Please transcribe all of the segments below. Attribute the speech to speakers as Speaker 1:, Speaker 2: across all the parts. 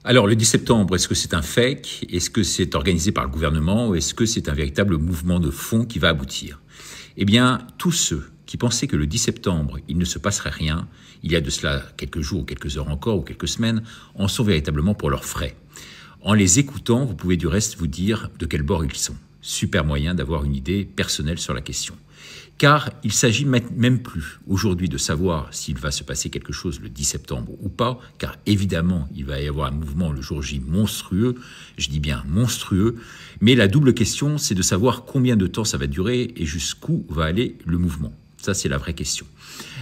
Speaker 1: Alors, le 10 septembre, est-ce que c'est un fake? Est-ce que c'est organisé par le gouvernement? Ou est-ce que c'est un véritable mouvement de fond qui va aboutir? Eh bien, tous ceux qui pensaient que le 10 septembre, il ne se passerait rien, il y a de cela quelques jours, ou quelques heures encore, ou quelques semaines, en sont véritablement pour leurs frais. En les écoutant, vous pouvez du reste vous dire de quel bord ils sont. Super moyen d'avoir une idée personnelle sur la question. Car il s'agit même plus aujourd'hui de savoir s'il va se passer quelque chose le 10 septembre ou pas, car évidemment il va y avoir un mouvement le jour J monstrueux, je dis bien monstrueux, mais la double question c'est de savoir combien de temps ça va durer et jusqu'où va aller le mouvement. Ça c'est la vraie question.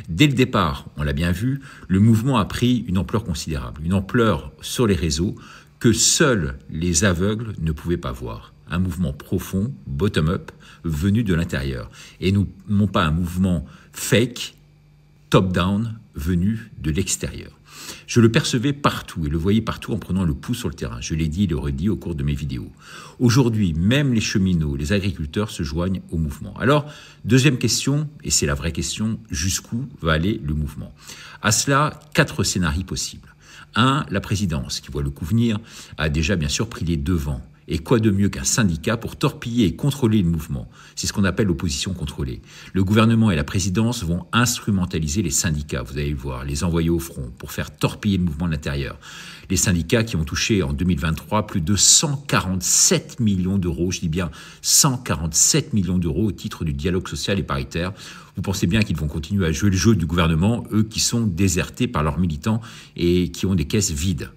Speaker 1: Dès le départ, on l'a bien vu, le mouvement a pris une ampleur considérable, une ampleur sur les réseaux que seuls les aveugles ne pouvaient pas voir. Un mouvement profond, bottom-up, venu de l'intérieur. Et non pas un mouvement fake, top-down, venu de l'extérieur. Je le percevais partout et le voyais partout en prenant le pouls sur le terrain. Je l'ai dit et le redit au cours de mes vidéos. Aujourd'hui, même les cheminots, les agriculteurs se joignent au mouvement. Alors, deuxième question, et c'est la vraie question, jusqu'où va aller le mouvement? À cela, 4 scénarios possibles. 1, la présidence, qui voit le coup venir, a déjà bien sûr pris les devants. Et quoi de mieux qu'un syndicat pour torpiller et contrôler le mouvement? C'est ce qu'on appelle l'opposition contrôlée. Le gouvernement et la présidence vont instrumentaliser les syndicats, vous allez le voir, les envoyer au front pour faire torpiller le mouvement de l'intérieur. Les syndicats qui ont touché en 2023 plus de 147 millions d'euros, je dis bien 147 millions d'euros au titre du dialogue social et paritaire. Vous pensez bien qu'ils vont continuer à jouer le jeu du gouvernement, eux qui sont désertés par leurs militants et qui ont des caisses vides.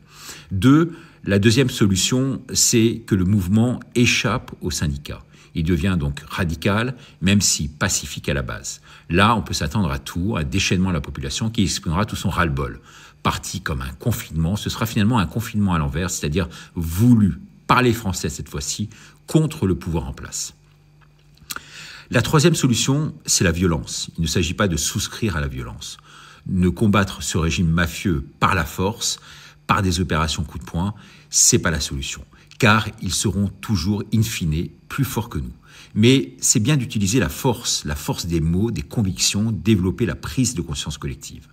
Speaker 1: 2, la deuxième solution, c'est que le mouvement échappe aux syndicats. Il devient donc radical, même si pacifique à la base. Là, on peut s'attendre à tout, à un déchaînement de la population qui exprimera tout son ras-le-bol. Parti comme un confinement, ce sera finalement un confinement à l'envers, c'est-à-dire voulu par les Français cette fois-ci, contre le pouvoir en place. La troisième solution, c'est la violence. Il ne s'agit pas de souscrire à la violence. Ne combattre ce régime mafieux par la force, par des opérations coup de poing, c'est pas la solution. Car ils seront toujours, in fine, plus forts que nous. Mais c'est bien d'utiliser la force des mots, des convictions, développer la prise de conscience collective.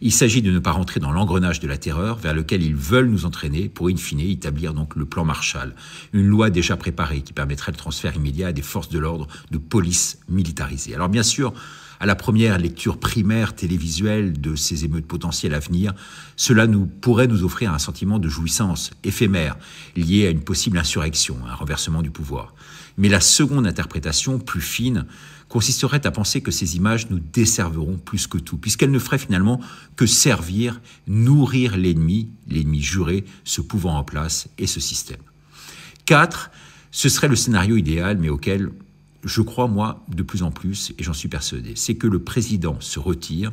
Speaker 1: Il s'agit de ne pas rentrer dans l'engrenage de la terreur vers lequel ils veulent nous entraîner pour, in fine, établir donc le plan Marshall, une loi déjà préparée qui permettrait le transfert immédiat à des forces de l'ordre de police militarisées. Alors bien sûr, à la première lecture primaire télévisuelle de ces émeutes potentielles à venir, cela pourrait nous offrir un sentiment de jouissance éphémère lié à une possible insurrection, un renversement du pouvoir. Mais la seconde interprétation, plus fine, consisterait à penser que ces images nous desserviront plus que tout, puisqu'elles ne feraient finalement que servir, nourrir l'ennemi juré, ce pouvoir en place et ce système. 4, ce serait le scénario idéal, mais auquel je crois, moi, de plus en plus, et j'en suis persuadé, c'est que le président se retire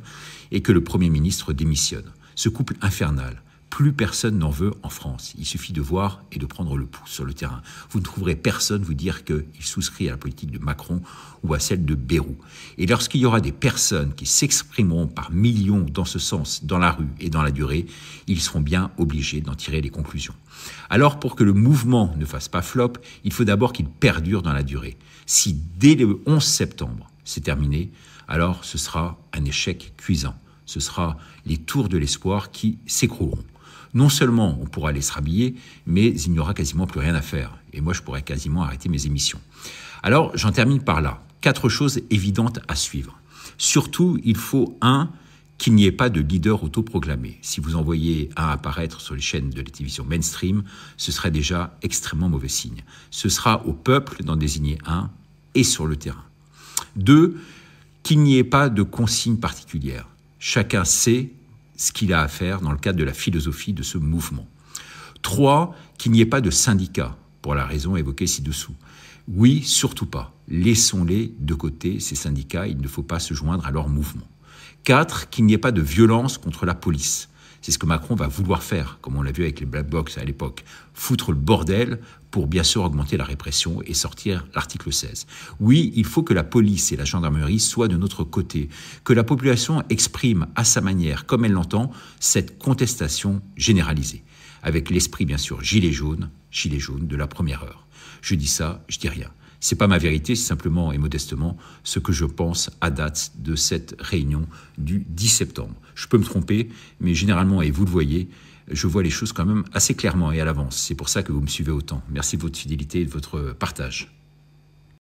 Speaker 1: et que le Premier ministre démissionne. Ce couple infernal, plus personne n'en veut en France. Il suffit de voir et de prendre le pouls sur le terrain. Vous ne trouverez personne vous dire qu'il souscrit à la politique de Macron ou à celle de Bayrou. Et lorsqu'il y aura des personnes qui s'exprimeront par millions dans ce sens, dans la rue et dans la durée, ils seront bien obligés d'en tirer les conclusions. Alors, pour que le mouvement ne fasse pas flop, il faut d'abord qu'il perdure dans la durée. Si dès le 11 septembre, c'est terminé, alors ce sera un échec cuisant. Ce sera les tours de l'espoir qui s'écrouleront. Non seulement on pourra aller se rhabiller, mais il n'y aura quasiment plus rien à faire. Et moi, je pourrais quasiment arrêter mes émissions. Alors, j'en termine par là. 4 choses évidentes à suivre. Surtout, il faut, 1, qu'il n'y ait pas de leader autoproclamé. Si vous en voyez un apparaître sur les chaînes de la télévision mainstream, ce serait déjà extrêmement mauvais signe. Ce sera au peuple d'en désigner un et sur le terrain. 2, qu'il n'y ait pas de consigne particulière. Chacun sait ce qu'il a à faire dans le cadre de la philosophie de ce mouvement. 3, qu'il n'y ait pas de syndicat, pour la raison évoquée ci-dessous. Oui, surtout pas. Laissons-les de côté, ces syndicats, il ne faut pas se joindre à leur mouvement. 4, qu'il n'y ait pas de violence contre la police. C'est ce que Macron va vouloir faire, comme on l'a vu avec les Black Blocs à l'époque. Foutre le bordel pour bien sûr augmenter la répression et sortir l'article 16. Oui, il faut que la police et la gendarmerie soient de notre côté, que la population exprime à sa manière, comme elle l'entend, cette contestation généralisée. Avec l'esprit bien sûr gilet jaune de la première heure. Je dis ça, je dis rien. C'est pas ma vérité, c'est simplement et modestement ce que je pense à date de cette réunion du 10 septembre. Je peux me tromper, mais généralement, et vous le voyez, je vois les choses quand même assez clairement et à l'avance. C'est pour ça que vous me suivez autant. Merci de votre fidélité et de votre partage.